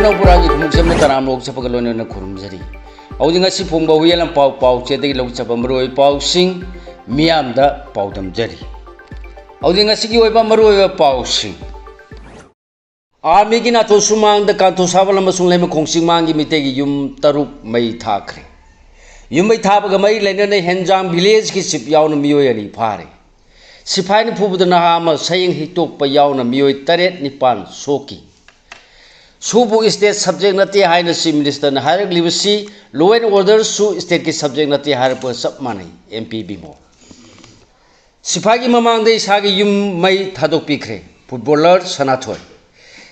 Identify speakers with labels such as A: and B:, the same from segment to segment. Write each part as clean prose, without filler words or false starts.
A: Manapura Muksam Taram Lok Chapagalon and Kurumzari. Holding a Sipumba Wheel and Pau Pau Chedi Lok Chapamro Pau Sing Miam da Pautam Jerry. Holding a Siki Maru Pau Sing. Armigina to Sumang the Kanto Savalamasum Lema Kongsimangi Mitegi Yum Taruk May Takre. You may tabagamay Lenane Henjam village Kisip Yauna Mioyani Pari. Sipain Pubudana saying he took Payauna Mioy Taret Nipan Soki. Subu state subject Nati Highness Minister and Higher Livisi, law and order Su state subject Nati Higher Sub Money, MP Bimo. Sipagi Mamang de Sagi Yum May Tadok Pikre, footballer Sanatoy.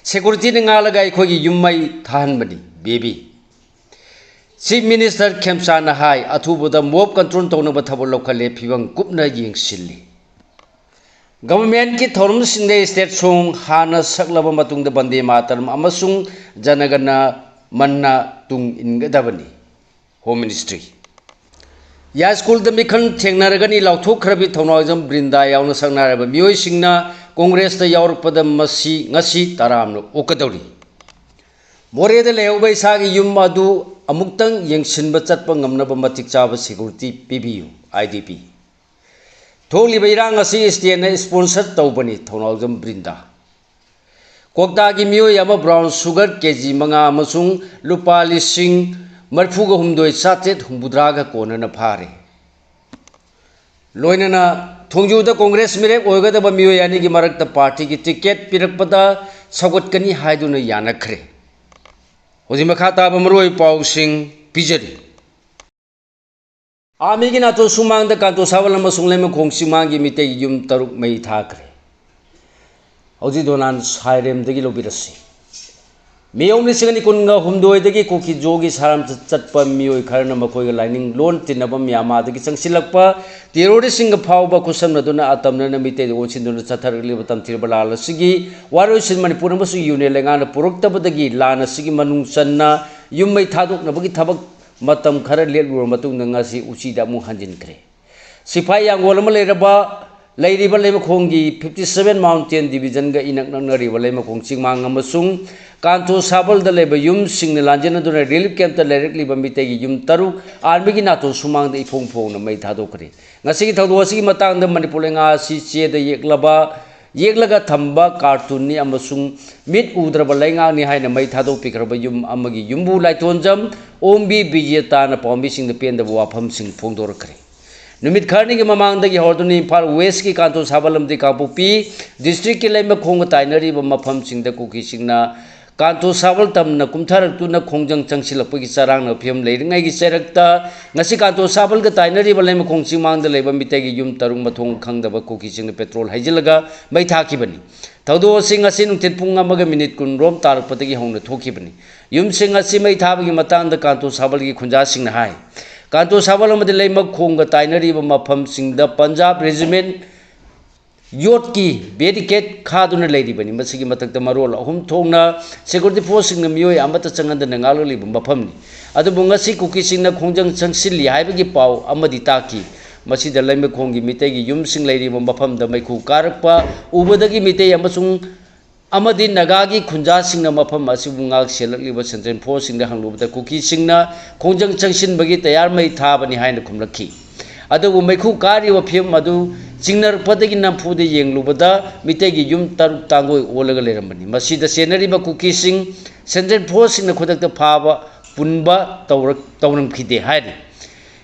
A: Security Nalagai Kogi Yum May Tahanbadi, baby. Chief Minister Kemsana Hai, Atubu the mob control tone of Tabo locally, Pivang Gupna Ying Silly. Government ki thorum sinde state song hana saklaba matung da bande mataram amasung janagana manna tung ingadabani Home Ministry ya school da mikhan thengnaragani lauthok khrabi thonawjam brinda yauna sangnaraba mioi singna Congress da yaurpada masi ngasi taramno okadori more da leubai sagi yum adu amuktang yengsinba chatpa ngamnaba matik chaba security PBU IDP Toli Bayrang asi Stiana sponsor Taubani, Tonalzam Brinda. Kokta Gimio Yama Brown Sugar Keji Manga Masung Lupali Singh Marfuga Humdoi Satet Humbudraga Kona Pare. Loinana Tongju the Congress Mirek Oga the Bamio Yanigi Marak the party ticket Pirakpada Sagotkani Haiduna Yanakre. Ozimakata Bamroi Pau Singh Pijari. Amigina to Sumang the Kanto Savalama Sulema Kongsimangi Mite Yum Taruk May Takre. Ozidonan Hirem the Gilobirasi. Me only Sigani Kunga Humdo the Koki Jogi Saram Chatpa Mio Karna Makoy lining loan Tinabam Yama the Kisang Silapa, the Rodi Singa Pauba Kusam Naduna Atamna Mite Osin Satar Libatam Tirbala Sigi, Waros in Manipuramasu Unilangana Purukta Badagi, Lana Sigi Manung Sanna, Yum May Taduk Nabaki Tabak. Matam khara lelur matung ngasi uchida mu hanjin kre sipai yang wolama leraba leiriba lema khongi 57 mountain division ga inak nari lema khong chingmang amasung kanto sabal da leba yum sing lanjana duna relief camp ta directly bamite gi yum taru army gi nato sumang da ifong phong na mai thado kre ngasi gi thado asi matang da manipur nga si che da yeklaba Yeglaga Thamba cartoon ni amasung mid udraba lainga ni haina mai thado pikraba yum amagi yumbu laitonjam ombi bijeta na pombi sing the pen the wafam sing phongdor kare numit kharni gi mamang da gi horduni phal west ki kanto sabalam di kapupi district ki laima khong tainari ba mafam sing da kuki singna kanto sabal tam na kumthar tu na khongjang changsilap gi sarang na phiam leiringai gi serakta ngasi kanto sabal ga tainari ba laima khongsi mang da leiba mite gi yum tarung mathong khangda ba kuki sing petrol haijilaga mai thaki bani thaudo sing asi nung tenpung amaga minute kun rom tar patagi hongna thoki bani yum sing asi mai thab gi matang da kanto sabal gi khunja sing na hai kanto sabal ma de leima khong ga tainari ba mafam sing da Punjab regiment Yot ki barricade khaduna lady bani masigi matak da marol ahum thongna security force sing na mioi amata changan da ngal li bafam ni adu bunga si kuki sing na khongjang changsil hai bagi pau amadi taki masi da laime khongi mite gi yum sing leiri bafam da mai khu karakpa ubadagi mite amasung amadi nagagi khunja sing na mafam asi bunga selakli ba central force sing da hanglu da kuki sing na khongjang changsin bagi tayar mai tha bani haina khumlakhi adu mai khu kari wa phim adu Jingnar padagi nampu de yeng lubada mitegi yum taruk tangoi olaga lerambani masida senari ba kuki sing central force sing na khodak ta phaba punba tawram khide haide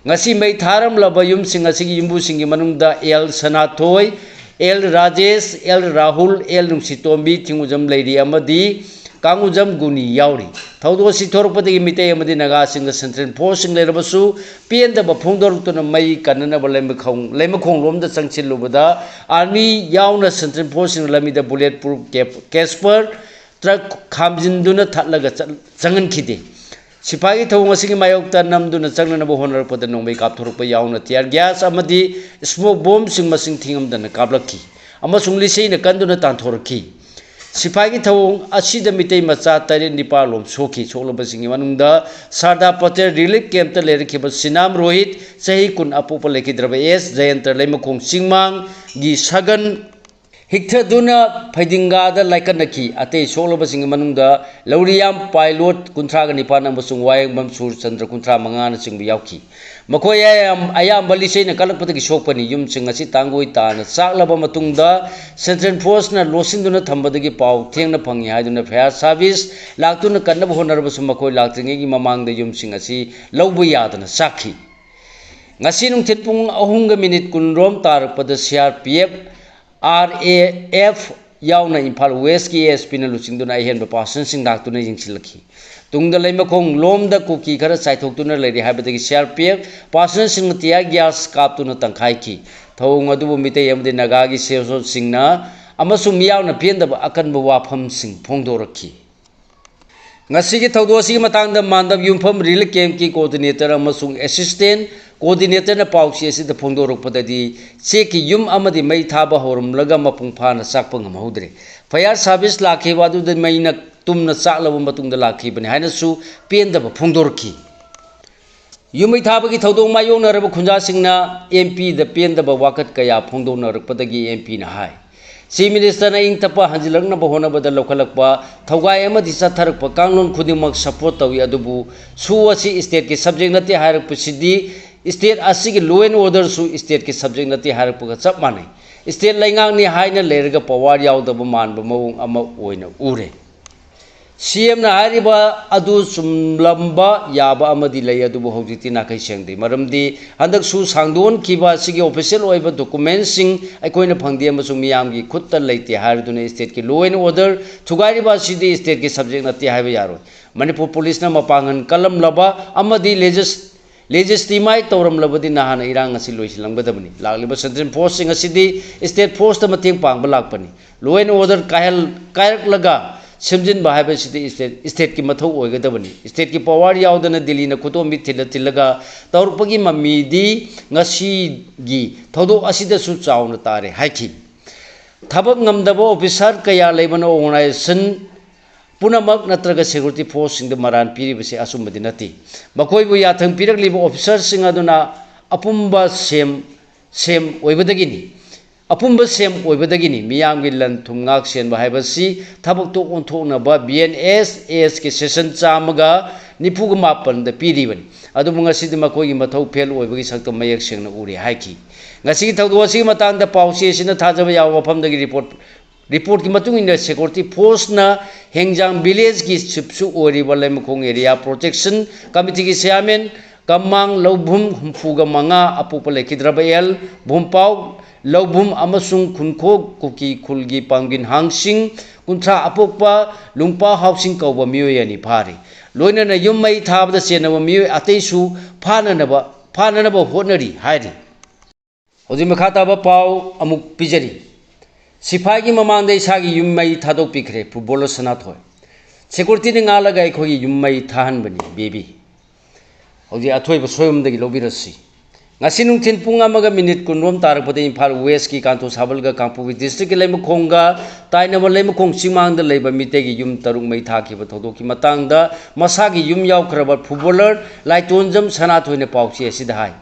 A: ngasi mai tharam laba yum sing asigi yumbu sing manungda el sanathoi el rajesh el rahul el nungsitombi thingujam leiri amadi kangujam guni yauri thaudo si thorpadi mite amadi naga sing central force sing lerabasu pien da phongdor tu na mai kanana balem khong lom da changchil lubada army yauna central force sing lami da bulletproof casper truck khamjin duna thatlaga changan khide sipai thawng asigi mayok ta namduna changnana bo honar pada nongbai kap thorpa yauna tear gas amadi smoke bomb sing masing thingam dana kablaki amasung lisei na kanduna tan thorki Sipai thawng asida mitei macha tare nipalom soki cholaba singi manungda Sarda Patel relief camp ta lerikhiba Sinam Rohit sahi kun apopa lekidraba S Jayantar leima khong singmang gi sagan हिक्थदुना फैदिंगादा लाइकनकी अतै सोलबसिंग मनुंगदा लौरियाम pilot कुंथ्रागा निपान अमसुंग वायंगबम सूरचंद्र कुंथ्रा मंगाना चिंग यावकी मखोय अयाम बलिसेना कलकपदगी सोकपनी युमसिंग असि तांगोय ताना चाकलब मतुंगदा central फोर्सना लोसिंदुना थंबदगी पाव थेंगना fungi हाइदुना fire service लाक्तुना कन्नब होनरबसु मखोय लाक्त्रिंगेगी ममांगदा युमसिंग असि लौबु यादना चाखी ngasi nungthit pung 3:10 kunrom tarpad CRPF RAF yauna Imphal West ki ASP na luchingduna ahen ba person sing daktuna jingsilakhi tungda leima khong lomda kuki khara chaithoktuna leiri habadagi CRPF person sing tia gas kaptuna tangkhai ki thong adu mitei amde naga gi seso singna amasung miyauna piendaba akanba wafam sing phongdorakhi ngasi gi thawdosi gi matangda mandab yumpham ril camp ki coordinator amasung assistant coordinator na pausi asida phongdorokpadadi cheki yum amadi mai thaba horumlaga mapung phana sakpa ngamhodre fire service lakhi wadu de maina tumna chaklaba matungda lakhi bani haina su pendaba phongdorki yumai thaba gi thodong mayong naraba khunja singna MP da pendaba wakat kaya phongdonarakpadagi MP na hai Chief Minister na ing tapa hanjilangna bahona bada lokhalakpa thaugai amadi chatharakpa kanglon khudimak support tawi adubu su asi state ki subject nati hairakpa sidi state asigi law and order su state ki subject nati hairakpa chap manai state laingang ni haina lerga power yaudaba manba mawung ama oina ure CM na hariba adu sumlamba yaba amadi lay adubu hojiti nakai sengde maramdi handak su sangdon kiba sigi official oiba documents sing aikoina phangdi amasung miyam gi khutta leite hariduna state ki law and order thugariba sidi state ki subject nati haiba yaro Manipur police na mapangan kalam laba amadi legitimate tawram labadi nahana irang asi loisilanggadabani lagliba central force sing asidi state force ta mateng pangba lakpani law and order kayak laga Simjin Bahaba City State ki mathau oigadabani state ki power yaudana Delhi na khuto mi tilaga tawrpagi mamidi ngasi gi thodo asida su chauna tare haiki thabak ngamdaba officer kaya leibana organization punamak natraga security force sing the maran piri base asumadi nati bakoi bu yathang pirak liba officer sing aduna apumba sem oibadagini apumba sem oibadagini miyam gi lan thumngak sen ba haibasi thabak to onthokna ba BNS AS ki session chamaga nipuga mapan da piribani adu munga sidi makoi gi mathau fel oibagi sakta mayak sengna uri haiki ngasi gi thawdo si matang da pausi sina thajaba yaw mafam dagi report ki matung in security force na hengjang village ki chipsu ori balai mkhong area protection committee ki chairman kamang lobhum humfuga manga apupa lekhidrabael bhumpau lobhum amasung khunko kuki khulgi pangin hangsing kunthra apokpa lungpa housing kauba miyoy ani phari loina na yummai thabda chenaba miyoy ateisu phananaba honari hairi hoji makhata ba pau amuk pijari sipai gi mamang dai sagi yummai thadok pikre football sanathoi security ni ngalaga khoi yummai thahan bani baby hoji athoi ba soyum dagi lobirasi ngasi nungthin pung amaga minute kunrom tarakpade Imphal West ki kanto sabalga Kangpokpi district ki leima khonga tainaba leima khong chimang da leiba mitegi yum tarung mai thaki ba thodoki matangda masagi yum yaukraba footballer Laitonjam Sanathoine pauchi asida hai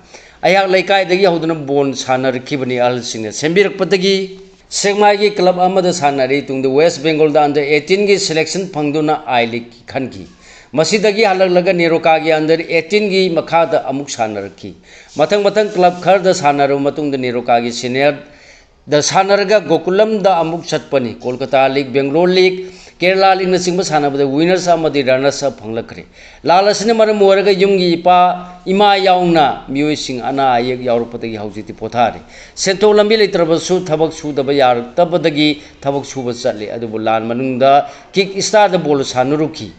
A: ayak laikai dagi hoduna bon sanarkhibani al singna sembirakpadagi Segmai ki club amada sanari tungda West Bengal da under 18 ki selection phangduna I League khanki Masidagi halaglaga Neroka gi under 18 gi makhada amuk sanarki matang club khar da sanaru matung da Neroka gi senior da sanarga Gokulam da amuk chatpani Kolkata League Bangalore League Kerala League na singba sanabada winners amadi runners up phanglakre lalasne maram moraga yumgi ima yaungna miyoi sing ana ayek yaurupatagi haujiti pothari sento lambi leitrabasu thabak su da bayar tabadagi thabak su ba chatle adubu lan manungda kick start da ball sanuruki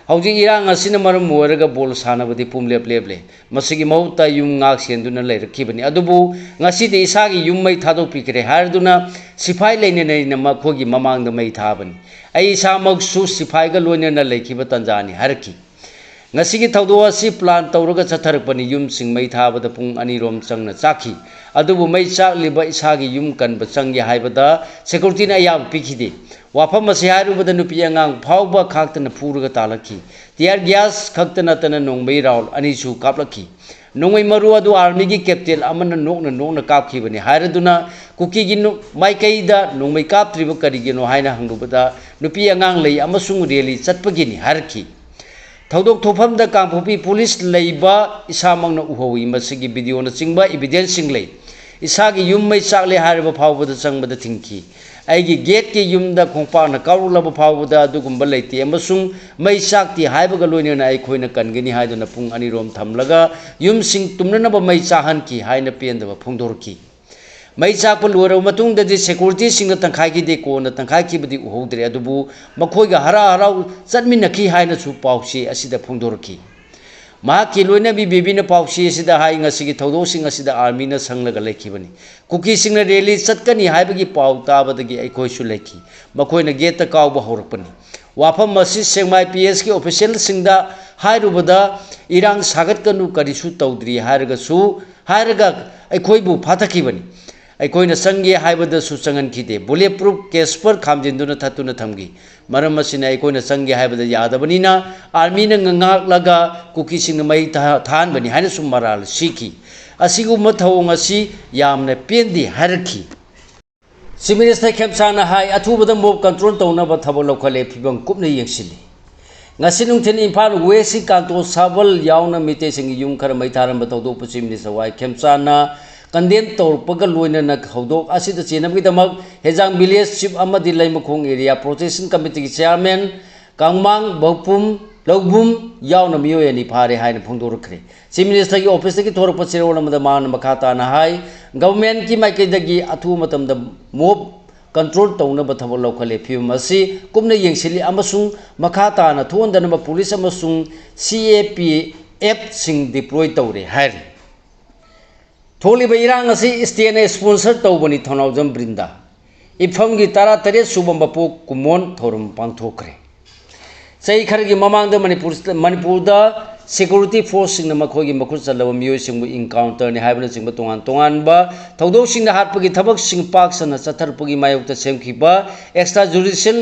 A: Hauji irang asina maram moraga bol sanabadi pumleple masigi mauta yum ngak senduna leirakibani adubu ngasi de isagi yummai thadok pikre harduna sipai leine na makhogi mamang da mai thabani ai samak su sipai ga loine na leikiba tanjani harki ngasi gi thawdo asi plan tawraga chatharakpani yum sing mai thabada pung ani rom changna chakhi adubu mai chak liba isagi yum kan ba changi haibada security na yam pikhide wafam ase harubada nupi angang phauba khaktana phuruga talaki tiar gas khaktana tana nongbai raul ani su kaplaki नोंगै मरु अदु army की captain अमन नोकना कापखिबनि हायरदुना cookie की माइकैदा नोंमै कापत्रिब करिगिनो हायना हंगुबदा नुपी अंगांग लई अमसुंग रेली चटपगिनि हारखि थौदोक थोफमदा Kangpokpi police लैबा इसामंगना उहौई मसिगी video न चिंगबा evidence सिंग लई इसागी yum मै चाकले हारिबा फावबदा चंगबदा थिंखि आइगी gate के युमदा खोंपाना काउरुलब फावबदा अदुगुंबा लैते अमसुंग मै चाकती हाइबगा लोइनना आइखोइना कनगनि हाइदुना पुंग अनिरोम थमलगा yum सिंग तुमननबा मै चाहनखि हाइना पेंदबा फोंदोरखि मै चाकप लोइरब मतुंगददि security सिंगना तंखाइगिदे कोना तंखाइखिबदि उहौद्रे अदुबु मखोइगा हरा हराउ चटमिनखि हाइना सु पाउसी असिदा फोंदोरखि महाकी लोइनबी बेबीना पाउसी असिदा हाइ ngasiगी थौदोसिंग असिदा आर्मीना संगलगा लेखिबनि कुकी सिंगना रैली चटकनी हाइबगी पाउ ताबदगी अइखोइसु लेखि मखोइना गेट काउबा हौरकपनि वाफम मसि सेंमाइ पीएस की ऑफिशियल सिंगदा हाइरुबदा इरांग सागतकनु करिसु तौद्री हाइरगसु हाइरगा अइखोइबु फाथखिबनि अइखोइना संगे हाइबदसु चंगनखिदे बुलेट प्रूफ केस पर खामजिंदुना थतुना थमगी मरम मसिना अइखोइना संगे हाइबदा यादबनिना आर्मीना nganglaga कुकी सिंग मै थानबनि हाइनसु मराल सिखि असिगु मथौंग असि यामना पेंदि हारखि चीफ मिनिस्टर खेमचाना हाई अथुबदा मोब कंट्रोल तौनबा थबक लौखले फिबम कुपना येंसिलि ngasi nungthin imphal west kanto sabal yauna mite sing yum khar mai tharam ba tawdo pu chim ni sawai khemchana condemn tawrpaga loina na khodok asida chenam gi damak hejang village chief amadi laimukhong area protection committee chairman kangmang bopum logbum yauna miyoy ani phare haina phongdorkhre chief minister gi office gi thorpa chirona mada man makhata na hai government ki maikaidagi athu matam da mob control tawna ba thabo lokhale phim asi kumna yengsili amasung makhata na thondana ba police amasung CAPF sing deploy tawre hari tholi ba irang asi state na sponsor tawbani thonaujam brinda ifam gi tara tare subam bapu kumon thorum pangthokre sei khargi mamang da manipur da security force sing na makhogi makhur chalaba miyo singbu encounter ni haibna singba tongan ba thaudo sing na hatpagi thabak sing pak sana chatharpagi mayokta semkhiba extrajudicial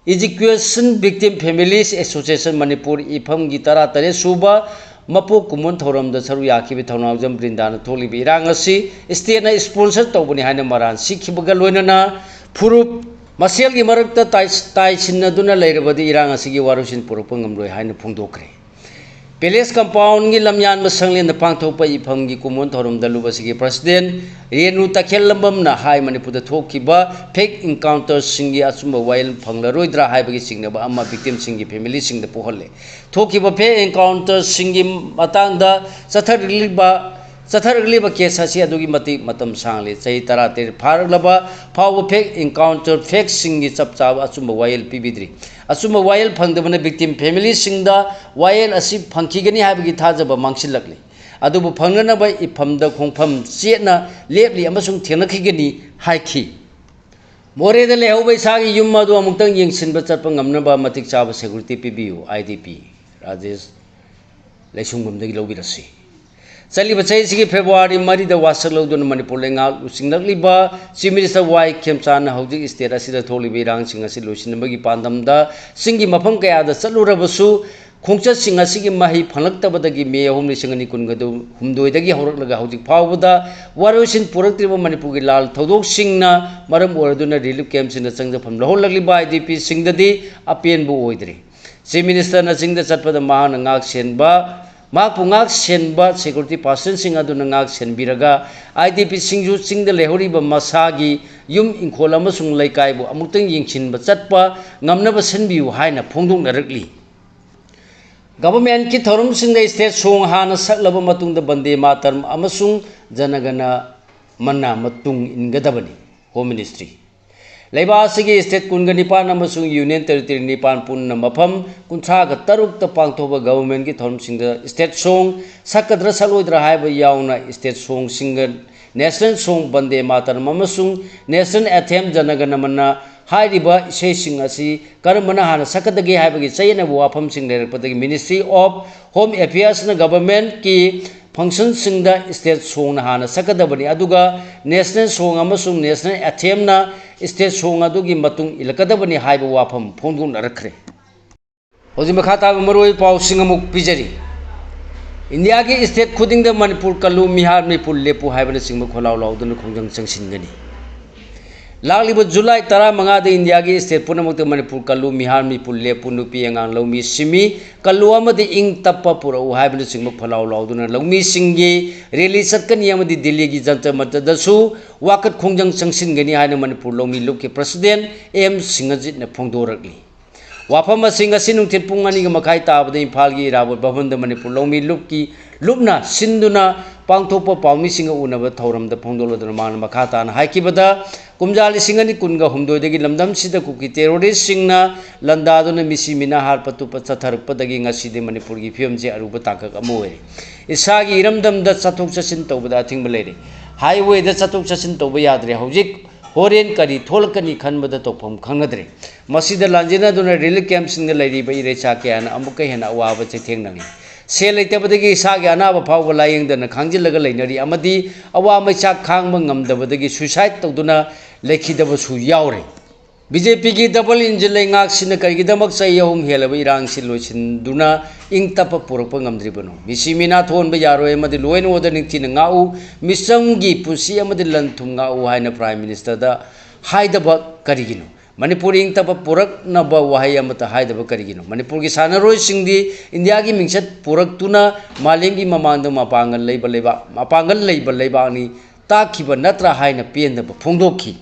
A: education victim families association manipur ifam gi tara tare suba mapo kumon thoram da saru yakhibi thonaujam brindana tholibi irang asi state na sponsor tawbani haina maran sikhibaga loinana furup मसेल की मरक्त ताई सिन्नदुना लेरबदी इरांग असिगी वारुसिन पुरप ngamroi haina phungdokre palace compound की लमयान मसंगलेन पांगथोप इफम की कुमोन थोरम दलुबसिगी प्रेसिडेंट रेणु तखेललंबम ना हाई मणिपुर थोकिबा फेक एनकाउंटर सिंगी अचुम वाइल फंगलरोइद्रा हाइबगी सिंगनबा अमा विक्टिम सिंगी फैमिली सिंग पोहले थोकिबा फेक एनकाउंटर सिंगी मतांगदा चथरगलिबा केस असी अदुगी मति मतम सांगले चही तरा तेर फारगलबा फाव फेक एनकाउंटर फेक सिंगी चपचाब अचुम वाइल पिबिद्री अचुम वाइल फंगदबना विक्टिम फैमिली सिंगदा वाइल असी फंखिगनी हाइबगी थाजबा मांगसिलकले अदुबु फंगनबा इफमदा खोंफम चेतना लेपली अमसुंग थेनखिगनी हाइखि मोरेदा लेहौबै सागी युम अदु अमुक्तंग येंसिनबा चटपा ngamnaba matik chaba security पिबियु IDP Rajesh लेसुंगबमदगी लौबिरसी चली बच्चे फेब्रुआरी मरीद वासक लौदन मनपुर लेंगा सिंगलिबा चीफ मिनिस्टर वाई खेमचान हौजिक स्टेट असिदा थोलिबा इरांगसिंग असि लोसिनबगी पांदमदा सिंगी मफम कयादा चलुरबसु खोंचत सिंग असिगी मही फंगलक्तबदगी मे 2019 हौरकलगा हौजिक फावबदा वारोसिन पुरक्तिबा मनपुरगी लाल थौदोक सिंगना मरम ओरदुना रिलीफ कैंप सिंग चंगजफम लहोलगलिबा IDP सिंगददी अपेनबु ओइद्रे चीफ मिनिस्टर ना सिंगदा चटपदा महान ngak senba मापुंगाक सेनबा सिक्योरिटी पर्सन सिंग अदुना ngak senbiraga IDP सिंगजु सिंगदा लेहौरिबा मसागी युम इंखोल अमसुंग लैकाइबु अमुक्तंग यिंगसिनबा चटपा ngamnaba senbiu हाइना फोंदोंनरकली गवर्नमेंट की थोरम सिंग स्टेट सोंग हाना सकलबा मतुंगदा बंदे मातरम अमसुंग जनगना मन्ना मतुंग इनगदबनी होम मिनिस्ट्री लेबासिगी स्टेट कुनगा निपान अमसुंग यूनियन टेरिटरी निपान पुन्न मफम कुंथ्रागा तरुक पांगथोबा गवर्नमेंट की थोरम सिंग स्टेट सोंग सकद्रा सलोइद्रा हाइबा याउना स्टेट सोंग सिंग नेशनल सोंग बंदे मातरम अमसुंग नेशनल एथेम जनगना मन्ना हाइरिबा इसे सिंग असि करमना हाना सकदगी हाइबगी चयना वाफम सिंग लेरपदगी मिनिस्ट्री ऑफ होम अफेयर्स ना गवर्नमेंट की फंक्शन सिंग स्टेट सोंग हाना सकदबनी अदुगा नेशनल सोंग अमसुंग नेशनल एथेम ना स्टेट सोंग अदुगी मतुंग इलकदबनी हाइबा वाफम फोंदुंग नरखरे होजि मखा ताब मरोय पाउ सिंग अमुक पिजरी इंडिया की स्टेट खुदिंग मनपुर कलू मिहार मणिपुर लेपु हाइबन सिंह खोलाव लाउदन खोंजंग चंगसिनगनी लालिब जुलाई 15 इंडिया की स्टेट पुनमुक्त मणिपुर कलू मिहार मणिपुर लेपु नुपी अंगांग लौमी सिमी कलू अमदि इंग तप्प पुरउ हाइबन सिंह खोलाव लाउदन लौमी सिंगी रैली चटकनी अमदि दिल्ली की जंतर मंतर दसु वाकत खोंजंग चंगसिनगनी हाइना मणिपुर लौमी लुप के प्रेसिडेंट एम सिंहजित ने फोंदोरकली वाफम नुथित पुंग अनी मखाई ताबद इम्फाल की इराबोट भवन मणिपुर लौमी लुप की लुपना सिंधुना पांथोप पाउमी सिंह उनब थौरमद फोंदोलदुना मान मखा ताना हाइकिबदा कुमजा लिसिंग अनि कुनगा हुमदोयदगी लमदम सिदा कुकी टेरोरिस्ट सिंगना लंदादुना मिसी मिना हार पतु पथरपदगी ngaside मणिपुर की फिल्मजे अरुब ताकक अमो ओइरे इसागी इरमदमदा चथोक चसिन तौबदा अथिंग बलेरे हाईवे दा चथोक चसिन तौब याद्रे हौजिक होरेन करी थोलकनी खनबदा तोफम खंगद्रे मसीदा लांजेना दुना रिलीफ कैंप सिंग लैरिबा इरेचा क्यान अमुक हेना अवाब चेथेंगनगी से लेतबदगी इसागी अनाब फाव लायेंगदना खांजिलगा लैनरी अमदी अवा मैचा खांगब ngamdabadagi सुसाइड तौदुना लेखिदबसु यावरे बीजेपी की डबल इंजन लेंगाक सिन करिगिदमक चयहुम हेलब इरांग सिन लोइसिनदुना इंग तप पुरप ngamdribano मिसी मिना थोनब यारोय मदि लोइन ओर्डर निंगथिन ngau मिसंगी पुसी अमदि लंथुम ngau हाइना प्राइम मिनिस्टर दा हाइदब करिगिनो मणिपुर इंग तप पुरक नब वहाई अमत हाइदब करिगिनो मणिपुर की सानरोय सिंगदी इंडिया की मिंगसत पुरकतुना मालेम की ममांग मापांगल लैब लेबानी ताखिब नत्रा हाइना पेंदब फोंदोखी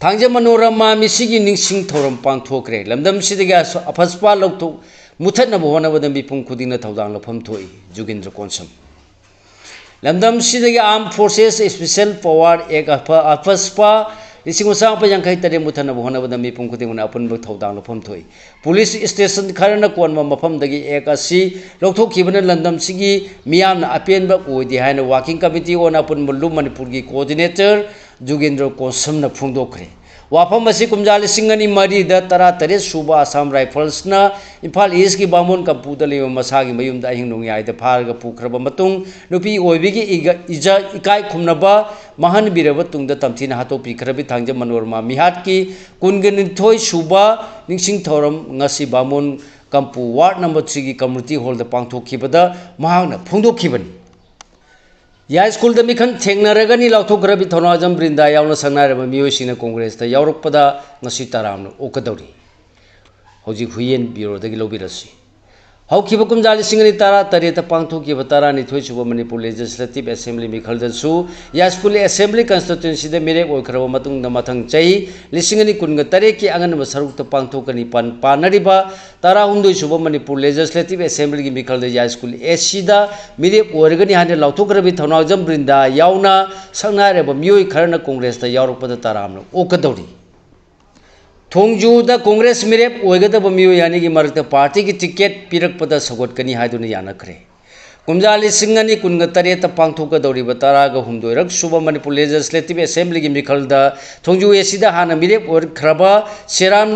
A: थांजे मनोरमा मिसिगी निंगसिंग थौरम पांगथोक्रे लमदम सिदगी अफस्पा लौथो मुथतनब होनबद मिपुम खुदिंगना थौदांग लफम थोई जुगेंद्र कोनसम लमदम सिदगी arm forces special power act AFSPA लिसिंग उसांग यांखै तरे मुथतनब होनबद मिपुम खुदिंगना अपनब थौदांग लफम थोई पुलिस स्टेशन खरना कोनम मफमदगी एक असि लौथोखिबना लमदम सिगी मियामना अपेनब ओइदि हाइना वर्किंग कमिटी ओन अपनब लुप मणिपुर की कोऑर्डिनेटर जुगेंद्र कोसमना फोंदोखरे वाफम असी कुमजा लिसिंग अनि मरीदा 13 सुबा आसाम राइफल्सना इम्फाल ईस्ट की बामोन कंपूद लेव मसागी मयुमदा अहिंग नोंयाइदा फारगा पुखरबा मतुंग नुपी ओइबिगी इजा इकाई खुमनबा महान बिरब तुंगदा तमथिना हातो पिखरबि थांजे मनोरमा मिहाट की कुनगनिथोय सुबा निंगसिंग थौरम ngasi बामोन कंपू वार्ड नंबर 3 की कम्युनिटी हॉल दा पांगथोखिबदा महांगना फोंदोखिबनी या स्कूल द मिखन थेंगनरगनी लाउथोखरबि थौनाजम ब्रिंदा यावना संगनारब मियोसिना कांग्रेस ता यावरकपदा ngasi तारामनो ओकदौरी हौजिक हुयेन ब्यूरोदगी लोबिरसी हौखिब कुमजा लिसिंग अनि 13 पांगथोखिब 12 सुब मणिपुर लेजिस्लेटिव असेंबली मिखलदसु या स्कूल असेंबली कंस्टिट्यूएंसी द मेरेक ओखरब मतुंग मथंग चई लिसिंग अनि 13 की अंगनब सरुक पांगथोकनी पानरिबा 19 सुब मणिपुर लेजिस्लेटिव असेंबली की मिखल द या स्कूल एसी दा मेरेक ओरगनी हाने लाउथोखरबि थौनाजम ब्रिंदा यावना संगनारब मियोय खरना कांग्रेस ता यावरकपदा तारामनो ओकदौरी थोंजूद कांग्रेस मिरेप ओइगदब मियो यानी की मरत पार्टी की टिकेट पिरकपद सगोटकनी हाइदुना यानखरे कुमजा लिसिंग अनि 13 पांगथोकदौरिब 13 सुब मणिपुर लेजिस्लेटिव असेंबली की मिखलद थोंजू एसीदा हाना मिरेप ओरखरबा सेराम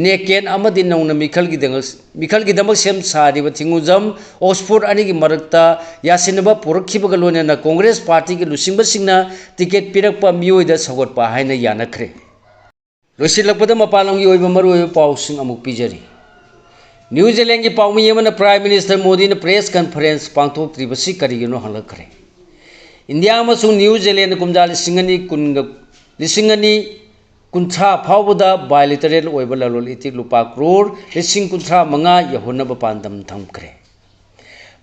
A: नेकेन अमदि नौना मिखलगिदमक सेम सारिब थिंगुजम ऑक्सफोर्ड अनि की मरकता यासिनबा पुरखिबग लोनेना कांग्रेस पार्टी की लुसिंगबसिंगना टिकेट पिरकपा मियोइदा सगोटपा हाइना यानखरे लोसिलपद मपालोंगी ओइब मरुओइब पाउसिंग अमुक पिजरी न्यूजीलैंड की पाउमी यमन प्राइम मिनिस्टर मोदी ने प्रेस कॉन्फ्रेंस पांगथोक्त्रिबसि करिगिनो हंगलखरे इंडिया अमसुंग न्यूजीलैंड कुमजा लिसिंग अनि कुंथा फावबदा बायलिटरल ओइब ललोल इतिक लुपा करोड़ 15 यहोनब पांदम थमखरे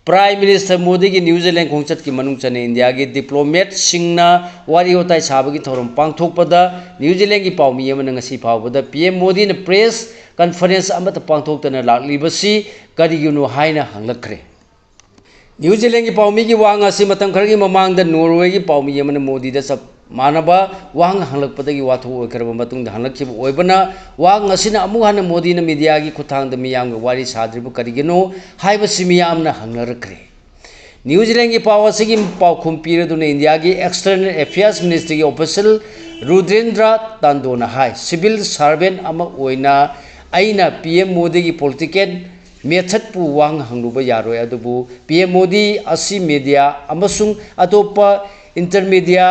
A: प्राइम मिनिस्टर मोदी की न्यूजीलैंड खोंचत की मनुंग चने इंडिया की डिप्लोमेट सिंगना वारी होताई साबगी थौरम पांगथोकपदा न्यूजीलैंड की पाउमी यमन ngasi फावबदा पीएम मोदी ने प्रेस कॉन्फ्रेंस अमत पांगथोक्तना लाक्लिबसि करिगिनो हाइना हंगलखरे न्यूजीलैंड की पाउमी की वांग असि मतम खरगी ममांग द नॉर्वे की पाउमी यमन मोदी द सब मानबा वांग हंगलकपदगी वाथो ओइखरब मतुंग हंगलखिब ओइबना वांग असिना अमु हान मोदी न मीडिया की खुथांग द मियाम वारी साद्रिब करिगिनो हाइबसि मियामना हंगलरखरे न्यूजीलैंड की पावसी की पाउखुम पीरदुना इंडिया की एक्सटर्नल अफेयर्स मिनिस्ट्री की ऑफिशियल रुद्रेंद्र तांडोना हाई सिविल सर्वेंट अमा ओइना आइना पीएम मोदी की पॉलिटिकल मेथड पु वांग हंगलुब यारोय अदुबु पीएम मोदी असि मीडिया अमसुंग अतोपा इंटरमीडिया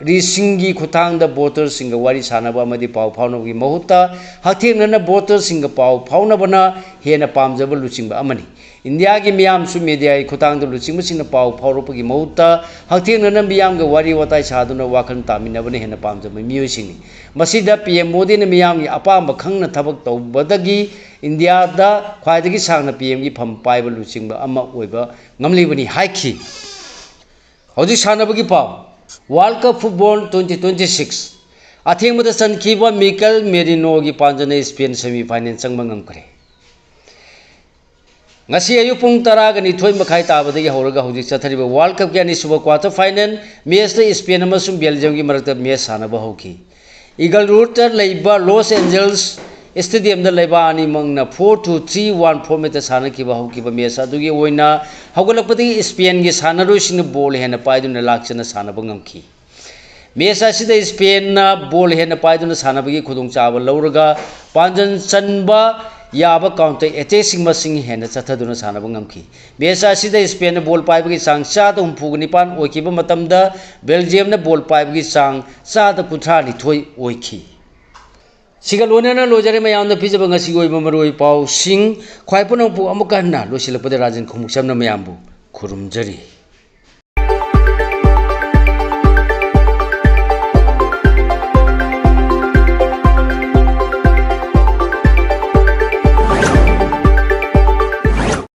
A: रिसिंगी खुतांग द वोटर सिंग वारी सानबा मदि पाव फाउनबगी महुता हथेंगना वोटर सिंग पाव फाउनबना हेना पामजब लुचिंग अमनी इंडिया की मियाम सु मीडिया खुतांग लुचिंग सिंह पाव फाउरपगी महुत्ता हक्थेंगना मियाम के वारी वताई सादुना वाखन तामिनबने हेन पामजब मियोइसिंगनी मसिदा पीएम मोदी ने मियाम की अपाम खंगना थबक तौबदगी इंडिया दा ख्वाइदगी सांगना पीएम की फम पाइब लुचिंग अमा ओइबा ngamlibani haiki hodi sanabagi paw world cup football 2026 athengmada sankhiba Mikel Merino gi panjana Spain semi final changma ngamkre ngasi ayu pung 10 ga ni thoi makhai tabadagi horaga hodi chathariba world cup gi ani suba quarter final match ta Spain amasung Belgium gi marakta match sanaba hoki Eagle Road leiba Los Angeles stadium लेबा अनि मंगना 4-2-3-1 format साना की बाहु की mess अदुगी ओइना हगलपति Spain की सानरोसिन ball हेन पाइदुना लाक्चना साना बंगमखी mess असिदा Spain ना ball हेन पाइदुना सानाबगी खुदुंग चाबा लौरगा पांजन चनबा याबा counter attacking मसिंग हेन चथदुना साना बंगमखी मेस असिदा स्पेन ना बॉल पाइबगी सांग चाद हुमफुगनिपान ओइकिबा मतमदा बेल्जियम ना बॉल पाइबगी सांग चाद कुथ्रा निथोई ओइखी सिगा लोनेना लोजरे मयामना पिजब ngasi oiba maroi pau sing khwai puno pu amuka na losilapade rajan khumuk samna mayambu khurumjari।